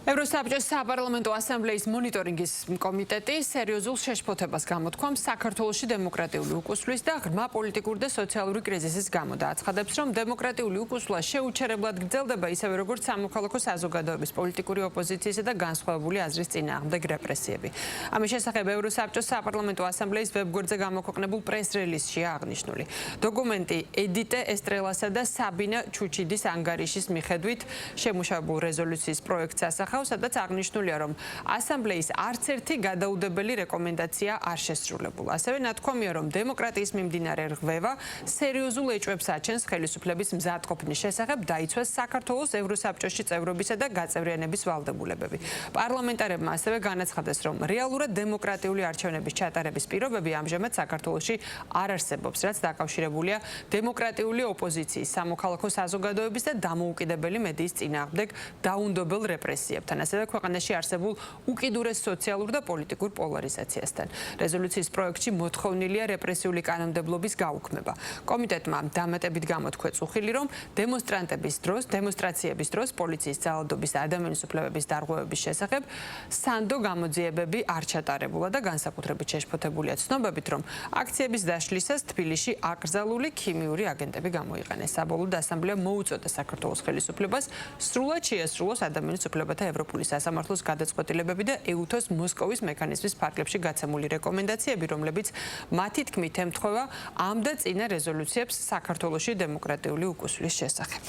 ევროსაბჭოს საპარლამენტო ასამბლეის მონიტორინგის კომიტეტი სერიოზულ შეშფოთებას გამოთქვამს საქართველოში დემოკრატიული უკუსვლის და ღრმა პოლიტიკური და სოციალური კრიზისის გამო და აცხადებს, რომ დემოკრატიული უკუსვლა შეუჩერებლად გრძელდება ისევე როგორც სამოქალაქო საზოგადოების პოლიტიკური ოპოზიციისა და განსხვავებული აზრის წინააღმდეგ რეპრესიები. ამის შესახებ ევროსაბჭოს საპარლამენტო ასამბლეის ვებგვერდზე გამოქვეყნებულ პრეს-რელიზშია აღნიშნული. დოკუმენტი ედიტე ესტრელასა და საბინა ჩუჩიდის ანგარიშის მიხედვით შემუშავებულ რეზოლუციის პროექტს ასახავს, სადაც აღნიშნულია, რომ ასამბლეის არც ერთი გადაუდებელი რეკომენდაცია არ შესრულებულა. ასევე ნათქვამია, რომ დემოკრატიის მიმდინარე რღვევა სერიოზულ ეჭვებს აჩენს ხელისუფლების მზადყოფნის შესახებ დაიცვას საქართველოს ევროსაბჭოში წევრობისა და გაწევრიანების ვალდებულებები. პარლამენტარებმა ასევე განაცხადეს, რომ რეალურად დემოკრატიული არჩევნების ჩატარების პირობები ამჟამად საქართველოში არ არსებობს, რაც დაკავშირებულია დემოკრატიული ოპოზიციის, სამოქალაქო საზოგადოების და დამოუკიდებელი მედიის წინააღმდეგ დაუნდობელ რეპრესიებთან. ასევე ქვეყანაში არსებულ უკიდურეს სოციალურ და პოლიტიკურ პოლარიზაციასთან. რეზოლუციის პროექტში მოთხოვნილია რეპრესიული კანონმდებლობის გაუქმება. კომიტეტმა დამატებით გამოთქვეც უხილი, რომ დემონსტრაციების დროს პოლიციის ძალადობის და ადამიანის უფლებების დარღვევების შესახებ სანდო გამოძიებები არ ჩატარებულა და განსაკუთრებით შეშფოთებულია ცნობებით, რომ აქციების დაშლისას თბილისში აკრძალული ქიმიური აგენტები გამოიყენეს. საბოლოოდ ასამბლეამ მოუწოდა საქართველოს ხელისუფლებას სრულად შეესრულოს ადამიანის უფლებათა ევროპული სასამართლოს გადაწყვეტილებები და ეუთოს მოსკოვის მექანიზმის ფარგლებში გაცემული რეკომენდაციები, რომლებიც მათი თქმით ემთხვევა ამ და წინა რეზოლუციებს საქართველოში დემოკრატიული უკუსვლის შესახებ.